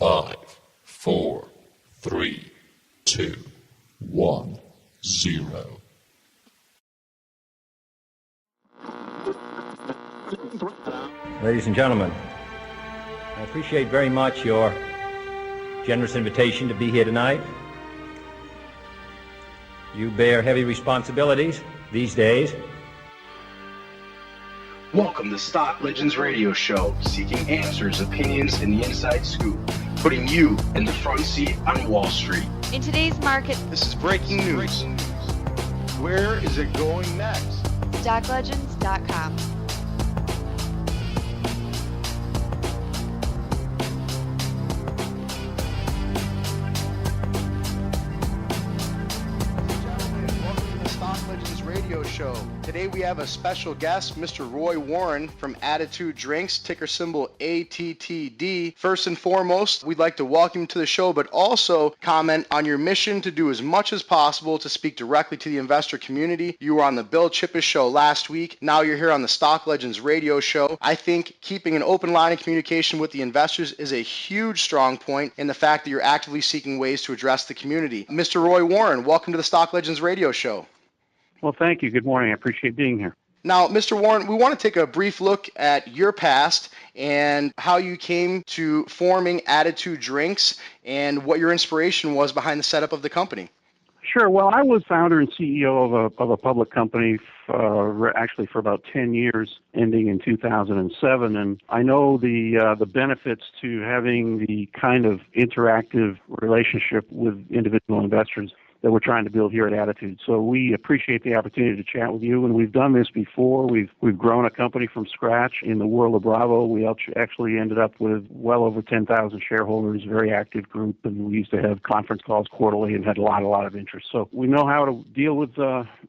5, 4, 3, 2, 1, 0. Ladies and gentlemen, I appreciate very much your generous invitation to be here tonight. You bear heavy responsibilities these days. Welcome to Stock Legends Radio Show, seeking answers, opinions, and the inside scoop, putting you in the front seat on Wall Street. In today's market, this is breaking news. Where is it going next? StockLegends.com. Show. Today we have a special guest, Mr. Roy Warren from Attitude Drinks, ticker symbol ATTD. First and foremost, we'd like to welcome you to the show, but also comment on your mission to do as much as possible to speak directly to the investor community. You were on the Bill Chippis show last week. Now you're here on the Stock Legends Radio Show. I think keeping an open line of communication with the investors is a huge strong point in the fact that you're actively seeking ways to address the community. Mr. Roy Warren, welcome to the Stock Legends Radio Show. Well, thank you. Good morning. I appreciate being here. Now, Mr. Warren, we want to take a brief look at your past and how you came to forming Attitude Drinks and what your inspiration was behind the setup of the company. Sure. Well, I was founder and CEO of a public company actually for about 10 years, ending in 2007. And I know the benefits to having the kind of interactive relationship with individual investors that we're trying to build here at Attitude. So we appreciate the opportunity to chat with you, and we've done this before. We've grown a company from scratch in the world of Bravo. We actually ended up with well over 10,000 shareholders, very active group, and we used to have conference calls quarterly and had a lot of interest. So we know how to deal with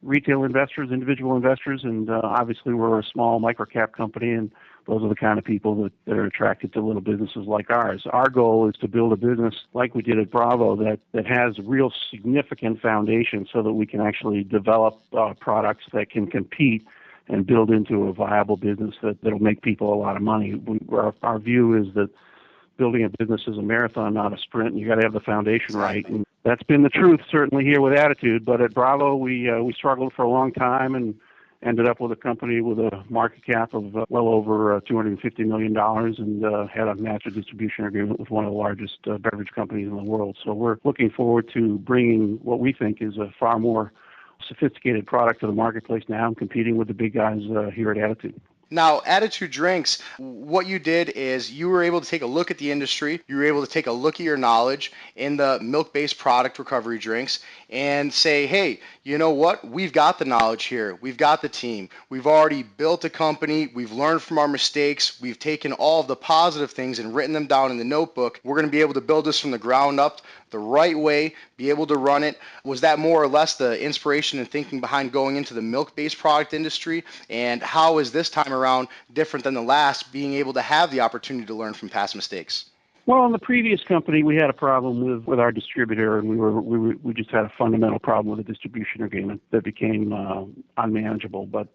retail investors, individual investors, and obviously we're a small microcap company, and those are the kind of people that are attracted to little businesses like ours. Our goal is to build a business like we did at Bravo that has real significant foundation so that we can actually develop products that can compete and build into a viable business that'll make people a lot of money. Our view is that building a business is a marathon, not a sprint, and you got to have the foundation right. And that's been the truth certainly here with Attitude. But at Bravo, we struggled for a long time and ended up with a company with a market cap of well over $250 million and had a master distribution agreement with one of the largest beverage companies in the world. So we're looking forward to bringing what we think is a far more sophisticated product to the marketplace now and competing with the big guys here at Attitude. Now, Attitude Drinks, what you did is you were able to take a look at the industry, you were able to take a look at your knowledge in the milk-based product recovery drinks and say, hey, you know what? We've got the knowledge here. We've got the team. We've already built a company. We've learned from our mistakes. We've taken all of the positive things and written them down in the notebook. We're going to be able to build this from the ground up the right way, be able to run it. Was that more or less the inspiration and thinking behind going into the milk-based product industry? And how is this time around different than the last, being able to have the opportunity to learn from past mistakes? Well, in the previous company, we had a problem with our distributor, and we just had a fundamental problem with the distribution agreement that became unmanageable. But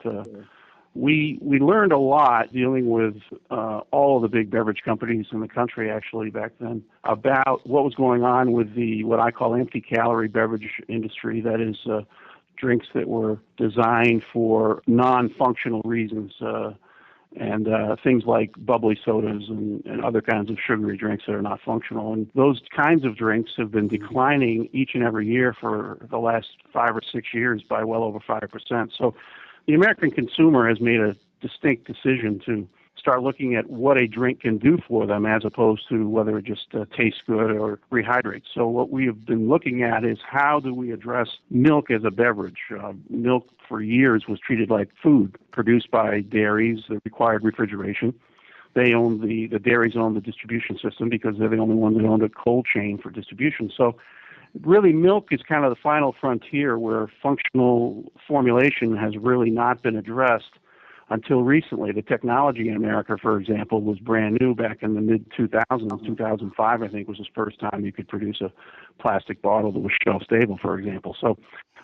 we learned a lot dealing with all of the big beverage companies in the country, actually, back then, about what was going on with the what I call empty calorie beverage industry. That is, drinks that were designed for non-functional reasons. And things like bubbly sodas and other kinds of sugary drinks that are not functional. And those kinds of drinks have been declining each and every year for the last 5 or 6 years by well over 5%. So the American consumer has made a distinct decision to start looking at what a drink can do for them as opposed to whether it just tastes good or rehydrates. So what we have been looking at is how do we address milk as a beverage. Milk for years was treated like food produced by dairies that required refrigeration. They own the dairies own the distribution system because they're the only ones that own a cold chain for distribution. So really milk is kind of the final frontier where functional formulation has really not been addressed until recently. The technology in America, for example, was brand new back in the mid-2000s. 2005, I think, was the first time you could produce a plastic bottle that was shelf-stable, for example. So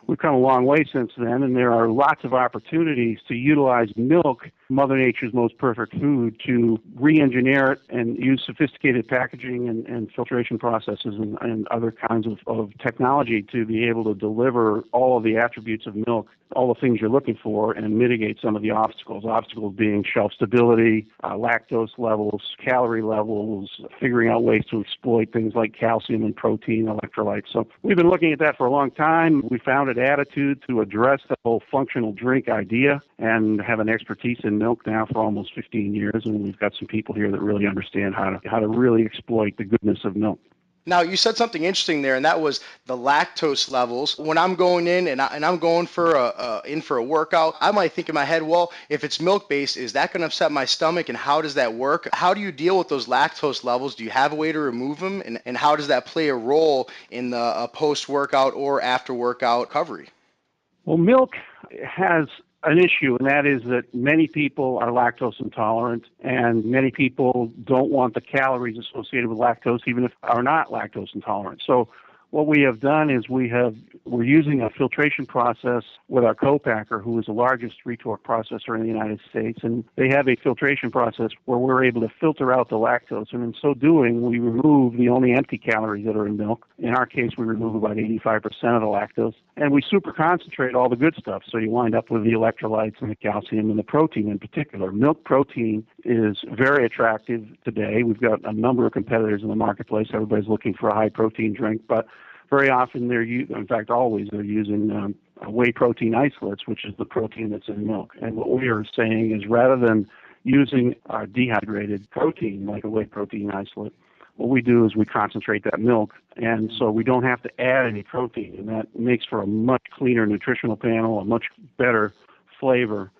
we've come a long way since then, and there are lots of opportunities to utilize milk Mother Nature's most perfect food, to re-engineer it and use sophisticated packaging and filtration processes and other kinds of technology to be able to deliver all of the attributes of milk, all the things you're looking for, and mitigate some of the obstacles. Obstacles being shelf stability, lactose levels, calorie levels, figuring out ways to exploit things like calcium and protein, electrolytes. So we've been looking at that for a long time. We founded Attitude to address the whole functional drink idea and have an expertise in milk now for almost 15 years, and we've got some people here that really understand how to really exploit the goodness of milk. Now, you said something interesting there, and that was the lactose levels. When I'm going in and I'm going for a workout, I might think in my head, well, if it's milk-based, is that going to upset my stomach, and how does that work? How do you deal with those lactose levels? Do you have a way to remove them, and how does that play a role in the post-workout or after-workout recovery? Well, milk has an issue, and that is that many people are lactose intolerant, and many people don't want the calories associated with lactose, even if are not lactose intolerant. So what we have done is we're using a filtration process with our co-packer, who is the largest retort processor in the United States, and they have a filtration process where we're able to filter out the lactose, and in so doing, we remove the only empty calories that are in milk. In our case, we remove about 85% of the lactose, and we super concentrate all the good stuff, so you wind up with the electrolytes and the calcium and the protein in particular. Milk protein is very attractive today. We've got a number of competitors in the marketplace. Everybody's looking for a high-protein drink, but very often in fact always, they're using whey protein isolates, which is the protein that's in milk. And what we are saying is, rather than using dehydrated protein like a whey protein isolate, what we do is we concentrate that milk, and so we don't have to add any protein, and that makes for a much cleaner nutritional panel, a much better flavor,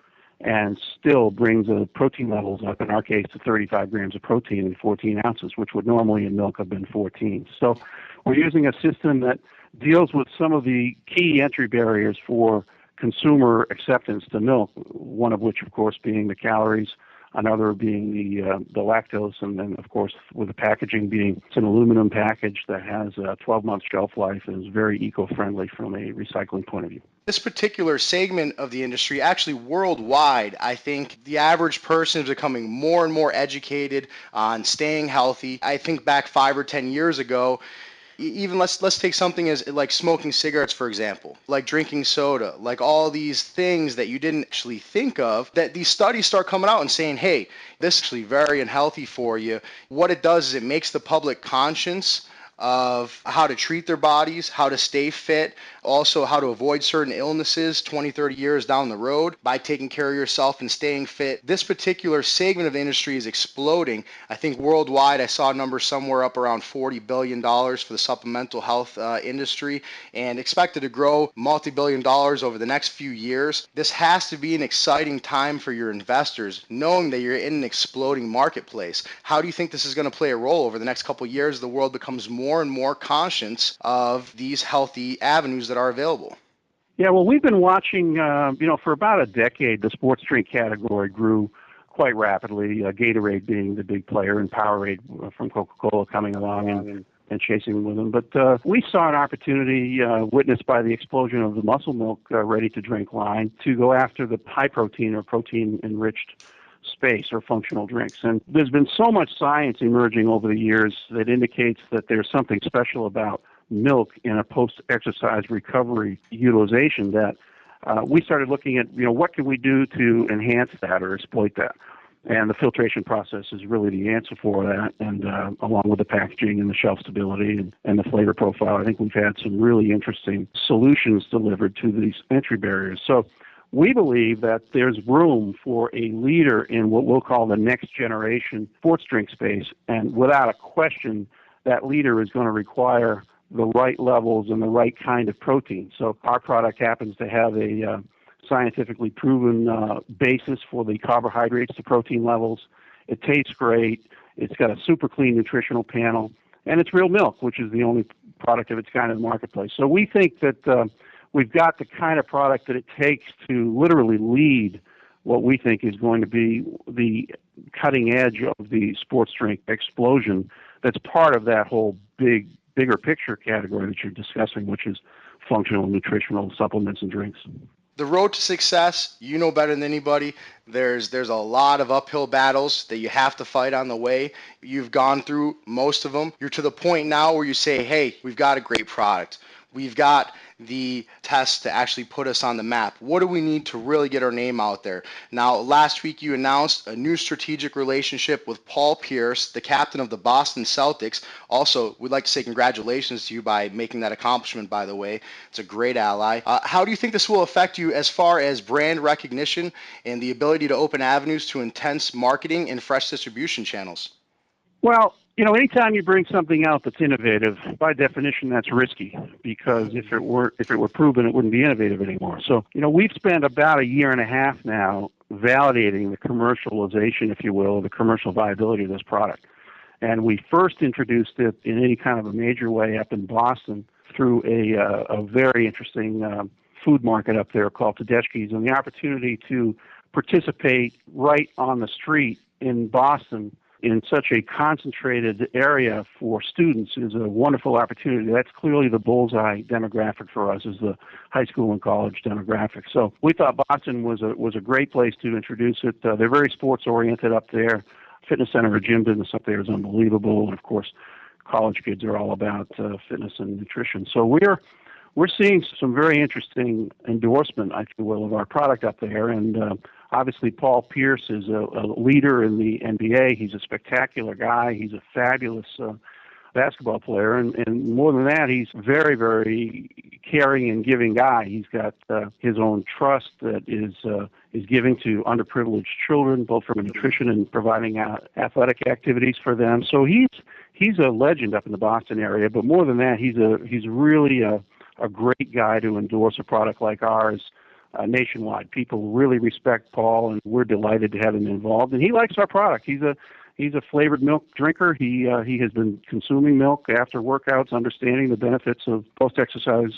and still brings the protein levels up, in our case, to 35 grams of protein in 14 ounces, which would normally in milk have been 14. So we're using a system that deals with some of the key entry barriers for consumer acceptance to milk, one of which, of course, being the calories, another being the lactose, and then, of course, with the packaging being, it's an aluminum package that has a 12-month shelf life and is very eco-friendly from a recycling point of view. This particular segment of the industry, actually worldwide, I think the average person is becoming more and more educated on staying healthy. I think back 5 or 10 years ago, even let's take something as like smoking cigarettes, for example, like drinking soda, like all these things that you didn't actually think of, that these studies start coming out and saying, hey, this is actually very unhealthy for you. What it does is it makes the public conscious of how to treat their bodies, how to stay fit, also how to avoid certain illnesses 20, 30 years down the road by taking care of yourself and staying fit. This particular segment of the industry is exploding. I think worldwide I saw a number somewhere up around $40 billion for the supplemental health industry, and expected to grow multi-billion dollars over the next few years. This has to be an exciting time for your investors, knowing that you're in an exploding marketplace. How do you think this is going to play a role over the next couple of years as the world becomes more and more conscious of these healthy avenues that are available? Yeah, well, we've been watching, for about a decade, the sports drink category grew quite rapidly, Gatorade being the big player and Powerade from Coca-Cola coming along and chasing with them. But we saw an opportunity witnessed by the explosion of the muscle milk ready-to-drink line to go after the high-protein or protein-enriched space or functional drinks. And there's been so much science emerging over the years that indicates that there's something special about milk in a post-exercise recovery utilization that we started looking at, what can we do to enhance that or exploit that? And the filtration process is really the answer for that. And along with the packaging and the shelf stability and the flavor profile, I think we've had some really interesting solutions delivered to these entry barriers. So we believe that there's room for a leader in what we'll call the next generation sports drink space. And without a question, that leader is going to require the right levels and the right kind of protein. So our product happens to have a scientifically proven basis for the carbohydrates to protein levels. It tastes great. It's got a super clean nutritional panel, and it's real milk, which is the only product of its kind in the marketplace. So we think that we've got the kind of product that it takes to literally lead what we think is going to be the cutting edge of the sports drink explosion that's part of that whole bigger picture category that you're discussing, which is functional nutritional supplements and drinks. The road to success, you know better than anybody. There's a lot of uphill battles that you have to fight on the way. You've gone through most of them. You're to the point now where you say, hey, we've got a great product. We've got the test to actually put us on the map. What do we need to really get our name out there? Now, last week you announced a new strategic relationship with Paul Pierce, the captain of the Boston Celtics. Also, we'd like to say congratulations to you by making that accomplishment, by the way. It's a great ally. How do you think this will affect you as far as brand recognition and the ability to open avenues to intense marketing and fresh distribution channels? Well, anytime you bring something out that's innovative, by definition, that's risky because if it were proven, it wouldn't be innovative anymore. So, we've spent about a year and a half now validating the commercialization, if you will, the commercial viability of this product. And we first introduced it in any kind of a major way up in Boston through a very interesting food market up there called Tedeschi's, and the opportunity to participate right on the street in Boston in such a concentrated area for students is a wonderful opportunity. That's clearly the bullseye demographic for us, is the high school and college demographic. So we thought Boston was a great place to introduce it. They're very sports oriented up there. Fitness center or gym business up there is unbelievable, and of course, college kids are all about fitness and nutrition. So we're seeing some very interesting endorsement, if you will, of our product up there, and obviously, Paul Pierce is a leader in the NBA. He's a spectacular guy. He's a fabulous basketball player, and more than that, he's very, very caring and giving guy. He's got his own trust that is giving to underprivileged children, both from nutrition and providing athletic activities for them. So he's a legend up in the Boston area. But more than that, he's really a great guy to endorse a product like ours. Nationwide, people really respect Paul, and we're delighted to have him involved. And he likes our product. He's a flavored milk drinker. He has been consuming milk after workouts, understanding the benefits of post-exercise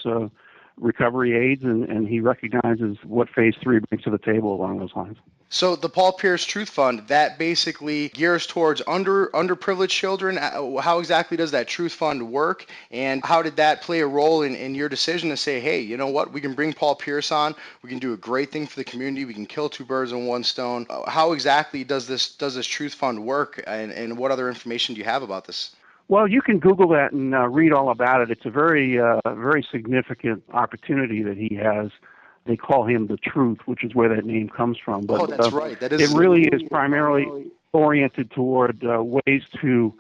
recovery aids, and he recognizes what Phase 3 brings to the table along those lines. So the Paul Pierce Truth Fund, that basically gears towards underprivileged children. How exactly does that Truth Fund work? And how did that play a role in your decision to say, hey, you know what, we can bring Paul Pierce on, we can do a great thing for the community, we can kill two birds with one stone. How exactly does this Truth Fund work, and what other information do you have about this? Well, you can Google that and read all about it. It's a very significant opportunity that he has. They call him the Truth, which is where that name comes from. But, that's right. That is. It really is primarily oriented toward ways to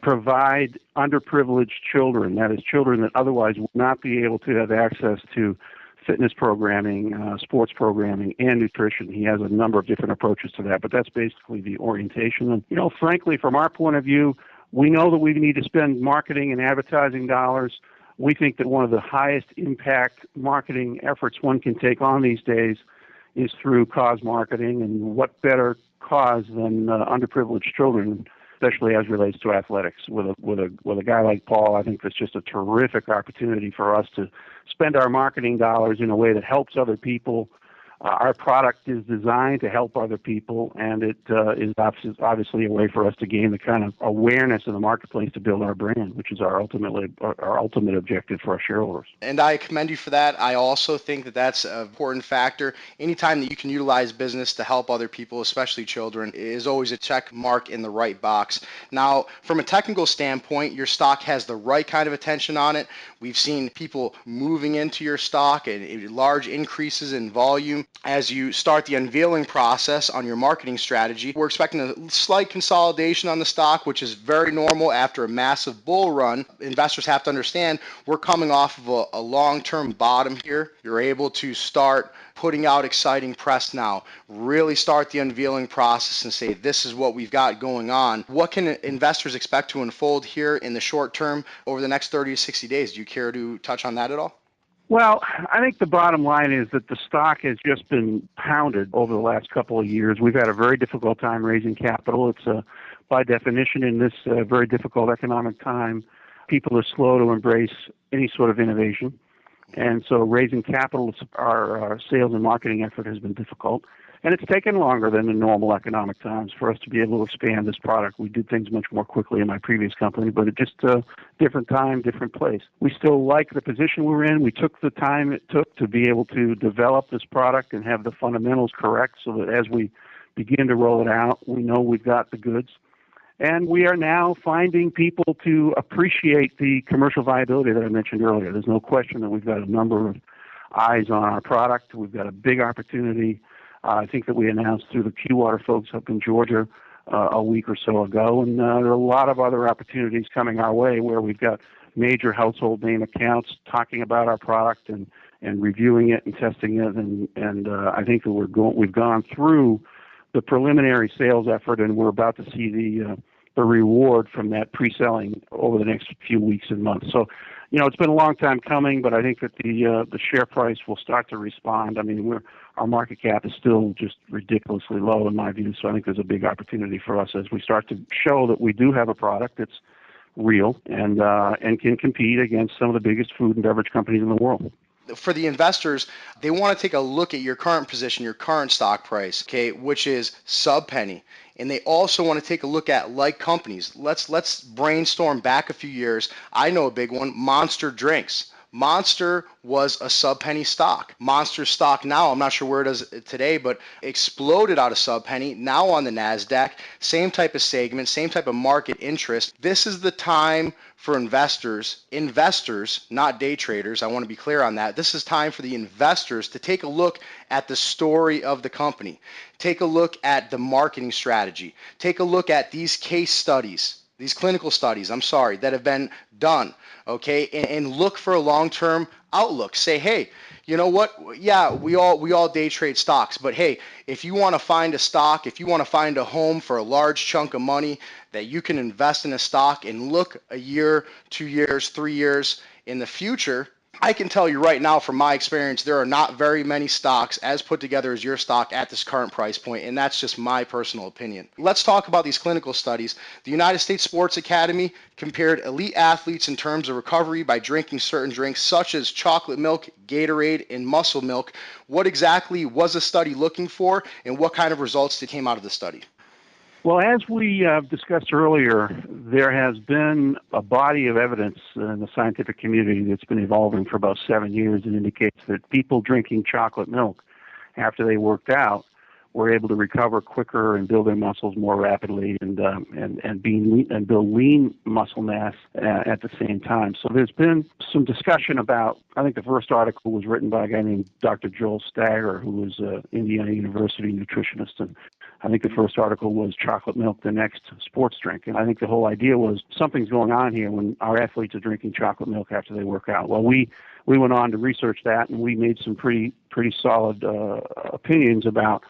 provide underprivileged children, that is, children that otherwise would not be able to have access to fitness programming, sports programming, and nutrition. He has a number of different approaches to that, but that's basically the orientation. And, frankly, from our point of view, we know that we need to spend marketing and advertising dollars. We think that one of the highest impact marketing efforts one can take on these days is through cause marketing, and what better cause than underprivileged children, especially as relates to athletics. With a guy like Paul, I think that's just a terrific opportunity for us to spend our marketing dollars in a way that helps other people. Our product is designed to help other people, and it is obviously a way for us to gain the kind of awareness in the marketplace to build our brand, which is our ultimate objective for our shareholders. And I commend you for that. I also think that that's an important factor. Anytime that you can utilize business to help other people, especially children, is always a check mark in the right box. Now, from a technical standpoint, your stock has the right kind of attention on it. We've seen people moving into your stock and large increases in volume. As you start the unveiling process on your marketing strategy, we're expecting a slight consolidation on the stock, which is very normal after a massive bull run. Investors have to understand we're coming off of a long-term bottom here. You're able to start putting out exciting press now, really start the unveiling process and say, this is what we've got going on. What can investors expect to unfold here in the short term over the next 30 to 60 days? Do you care to touch on that at all? Well, I think the bottom line is that the stock has just been pounded over the last couple of years. We've had a very difficult time raising capital. It's by definition in this very difficult economic time, people are slow to embrace any sort of innovation. And so raising capital, our sales and marketing effort has been difficult. And it's taken longer than in normal economic times for us to be able to expand this product. We did things much more quickly in my previous company, but it just different time, different place. We still like the position we were in. We took the time it took to be able to develop this product and have the fundamentals correct so that as we begin to roll it out, we know we've got the goods. And we are now finding people to appreciate the commercial viability that I mentioned earlier. There's no question that we've got a number of eyes on our product. We've got a big opportunity. I think that we announced through the Q-Water folks up in Georgia a week or so ago, and there are a lot of other opportunities coming our way where we've got major household name accounts talking about our product and reviewing it and testing it, and I think that we've gone through the preliminary sales effort, and we're about to see the reward from that pre-selling over the next few weeks and months. So, it's been a long time coming, but I think that the share price will start to respond. I mean, our market cap is still just ridiculously low in my view, so I think there's a big opportunity for us as we start to show that we do have a product that's real and can compete against some of the biggest food and beverage companies in the world. For the investors, they want to take a look at your current position, your current stock price, okay, which is sub-penny. And they also want to take a look at like companies. Let's brainstorm back a few years. I know a big one, Monster Drinks. Monster was a sub-penny stock. Monster stock now, I'm not sure where it is today, but exploded out of sub-penny, now on the NASDAQ. Same type of segment, same type of market interest. This is the time for investors, not day traders. I want to be clear on that. This is time for the investors to take a look at the story of the company. Take a look at the marketing strategy. Take a look at these case studies, these clinical studies, that have been done, okay, and look for a long-term outlook. Say, hey, you know what? Yeah, we all day trade stocks, but hey, if you want to find a stock, if you want to find a home for a large chunk of money that you can invest in a stock and look a year, 2 years, 3 years in the future, I can tell you right now from my experience, there are not very many stocks as put together as your stock at this current price point, and that's just my personal opinion. Let's talk about these clinical studies. The United States Sports Academy compared elite athletes in terms of recovery by drinking certain drinks such as chocolate milk, Gatorade, and muscle milk. What exactly was the study looking for, and what kind of results came out of the study? Well, as we discussed earlier, there has been a body of evidence in the scientific community that's been evolving for about 7 years and indicates that people drinking chocolate milk after they worked out were able to recover quicker and build their muscles more rapidly and build lean muscle mass at the same time. So there's been some discussion about, I think the first article was written by a guy named Dr. Joel Stagger, who was an Indiana University nutritionist, and I think the first article was chocolate milk, the next sports drink. And I think the whole idea was something's going on here when our athletes are drinking chocolate milk after they work out. Well, we went on to research that, and we made some pretty solid opinions about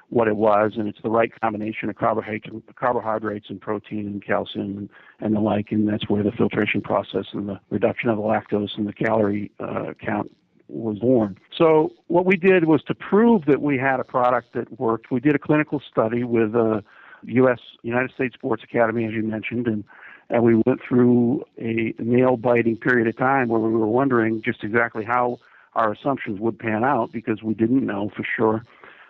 what it was, and it's the right combination of carbohydrates and protein and calcium and the like, and that's where the filtration process and the reduction of the lactose and the calorie count was born. So what we did was to prove that we had a product that worked. We did a clinical study with the United States Sports Academy, as you mentioned, and we went through a nail-biting period of time where we were wondering just exactly how our assumptions would pan out because we didn't know for sure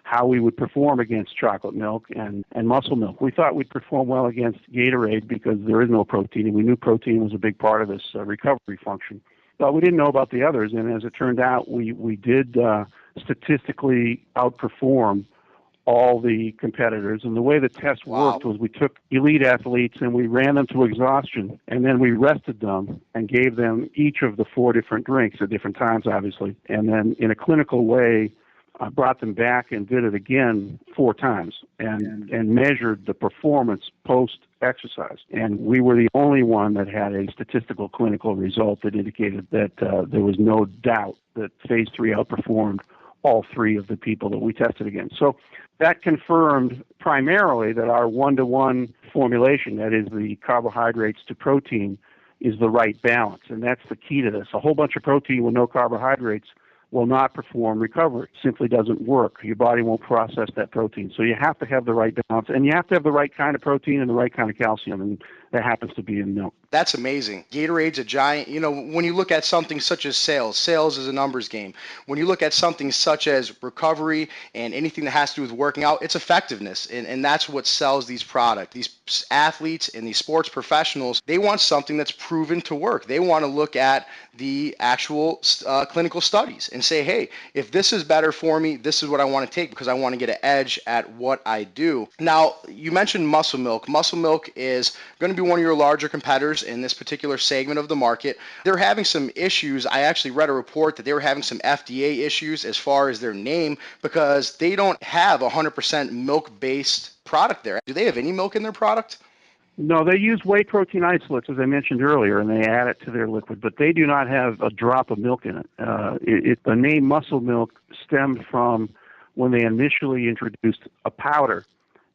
how we would perform against chocolate milk and muscle milk. We thought we'd perform well against Gatorade because there is no protein, and we knew protein was a big part of this recovery function. But we didn't know about the others, and as it turned out, we did statistically outperform all the competitors. And the way the test worked was we took elite athletes and we ran them to exhaustion, and then we rested them and gave them each of the 4 different drinks at different times, obviously. And then in a clinical way, I brought them back and did it again 4 times and measured the performance post-exercise. And we were the only one that had a statistical clinical result that indicated that there was no doubt that phase 3 outperformed all 3 of the people that we tested against. So that confirmed primarily that our 1-to-1 formulation, that is the carbohydrates to protein, is the right balance. And that's the key to this. A whole bunch of protein with no carbohydrates will not perform recovery. It simply doesn't work. Your body won't process that protein. So you have to have the right balance, and you have to have the right kind of protein and the right kind of calcium, and that happens to be in milk. That's amazing. Gatorade's a giant. When you look at something such as sales is a numbers game. When you look at something such as recovery and anything that has to do with working out, it's effectiveness. And that's what sells these products. These athletes and these sports professionals, they want something that's proven to work. They want to look at the actual clinical studies and say, hey, if this is better for me, this is what I want to take because I want to get an edge at what I do. Now, you mentioned Muscle Milk. Muscle Milk is going to be one of your larger competitors in this particular segment of the market. They're having some issues. I actually read a report that they were having some FDA issues as far as their name because they don't have 100% milk-based product there. Do they have any milk in their product? No, they use whey protein isolates, as I mentioned earlier, and they add it to their liquid, but they do not have a drop of milk in it. The name Muscle Milk stemmed from when they initially introduced a powder,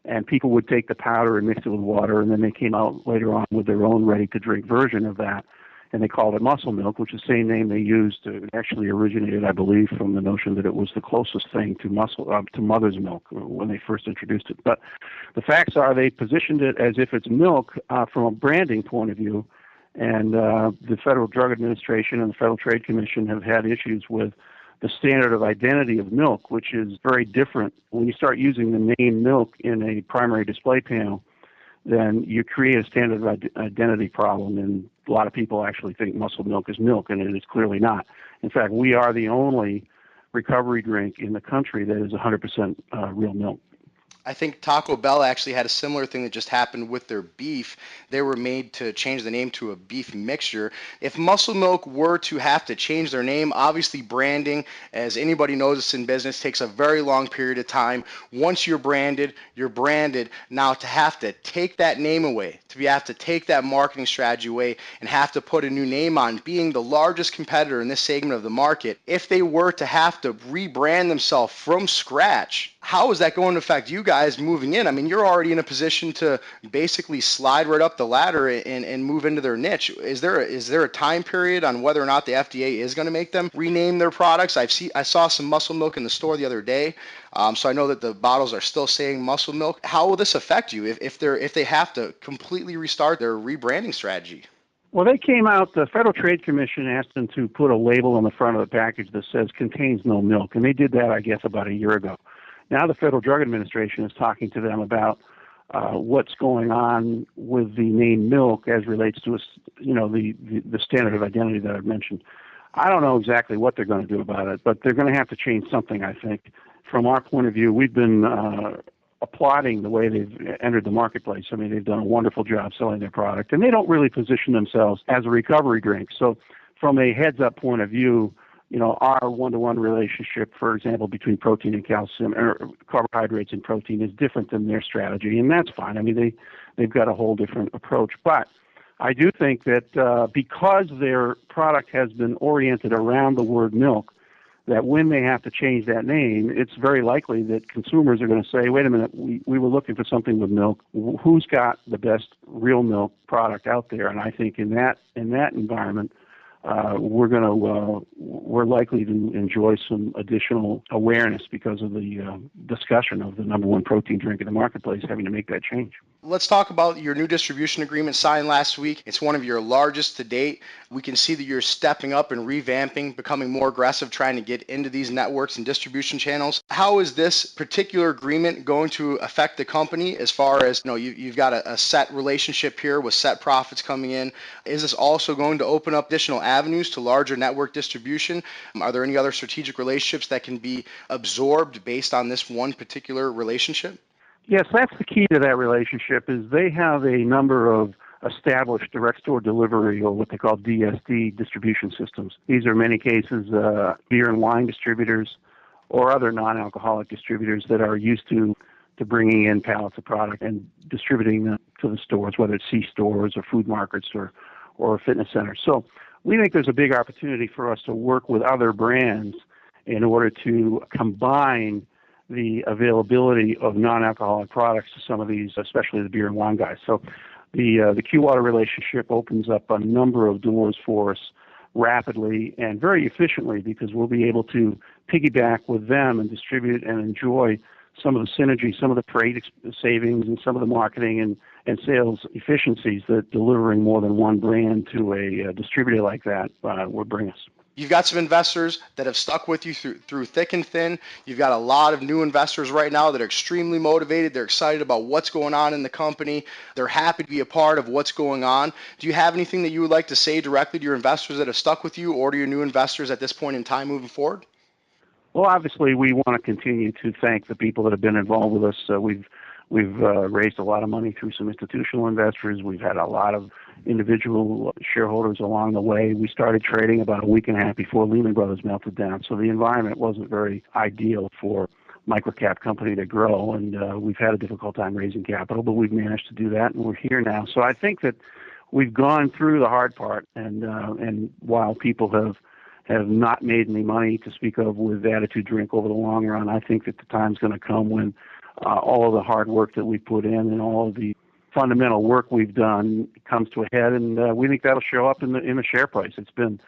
and people would take the powder and mix it with water, and then they came out later on with their own ready-to-drink version of that, and they called it Muscle Milk, which is the same name they used. It actually originated, I believe, from the notion that it was the closest thing to mother's milk when they first introduced it. But the facts are they positioned it as if it's milk from a branding point of view, and the Federal Drug Administration and the Federal Trade Commission have had issues with the standard of identity of milk, which is very different. When you start using the name milk in a primary display panel, then you create a standard of identity problem, and a lot of people actually think Muscle Milk is milk, and it is clearly not. In fact, we are the only recovery drink in the country that is 100% real milk. I think Taco Bell actually had a similar thing that just happened with their beef. They were made to change the name to a beef mixture. If Muscle Milk were to have to change their name, obviously branding, as anybody knows it's in business, takes a very long period of time. Once you're branded, you're branded. Now to have to take that name away, to have to take that marketing strategy away and have to put a new name on, being the largest competitor in this segment of the market, if they were to have to rebrand themselves from scratch, how is that going to affect you guys moving in? I mean, you're already in a position to basically slide right up the ladder and move into their niche. Is there a time period on whether or not the FDA is going to make them rename their products? I saw some Muscle Milk in the store the other day, so I know that the bottles are still saying Muscle Milk. How will this affect you if they have to completely restart their rebranding strategy? Well, they came out, the Federal Trade Commission asked them to put a label on the front of the package that says contains no milk, and they did that, I guess, about a year ago. Now the Federal Drug Administration is talking to them about what's going on with the name milk as relates to the standard of identity that I've mentioned. I don't know exactly what they're going to do about it, but they're going to have to change something, I think. From our point of view, we've been applauding the way they've entered the marketplace. I mean, they've done a wonderful job selling their product, and they don't really position themselves as a recovery drink. So from a heads-up point of view, our one-to-one relationship, for example, between protein and calcium, or carbohydrates and protein, is different than their strategy, and that's fine. I mean, they've got a whole different approach. But I do think that because their product has been oriented around the word milk, that when they have to change that name, it's very likely that consumers are going to say, wait a minute, we were looking for something with milk. Who's got the best real milk product out there? And I think in that environment, we're likely to enjoy some additional awareness because of the discussion of the number one protein drink in the marketplace having to make that change. Let's talk about your new distribution agreement signed last week. It's one of your largest to date. We can see that you're stepping up and revamping, becoming more aggressive, trying to get into these networks and distribution channels. How is this particular agreement going to affect the company as far as, you've got a set relationship here with set profits coming in? Is this also going to open up additional avenues to larger network distribution? Are there any other strategic relationships that can be absorbed based on this one particular relationship? Yes, that's the key to that relationship is they have a number of established direct store delivery, or what they call DSD distribution systems. These are in many cases beer and wine distributors or other non-alcoholic distributors that are used to bringing in pallets of product and distributing them to the stores, whether it's C-stores or food markets or fitness centers. So we think there's a big opportunity for us to work with other brands in order to combine the availability of non-alcoholic products to some of these, especially the beer and wine guys. So the Q-Water relationship opens up a number of doors for us rapidly and very efficiently because we'll be able to piggyback with them and distribute and enjoy some of the synergy, some of the freight savings, and some of the marketing and sales efficiencies that delivering more than one brand to a distributor like that would bring us. You've got some investors that have stuck with you through thick and thin. You've got a lot of new investors right now that are extremely motivated. They're excited about what's going on in the company. They're happy to be a part of what's going on. Do you have anything that you would like to say directly to your investors that have stuck with you, or to your new investors at this point in time moving forward? Well, obviously, we want to continue to thank the people that have been involved with us. We've raised a lot of money through some institutional investors. We've had a lot of individual shareholders along the way. We started trading about a week and a half before Lehman Brothers melted down, so the environment wasn't very ideal for microcap company to grow, and we've had a difficult time raising capital, but we've managed to do that, and we're here now. So I think that we've gone through the hard part, and while people have not made any money to speak of with Attitude Drink over the long run, I think that the time's going to come when all of the hard work that we put in and all of the fundamental work we've done comes to a head, and we think that'll show up in the share price. It's been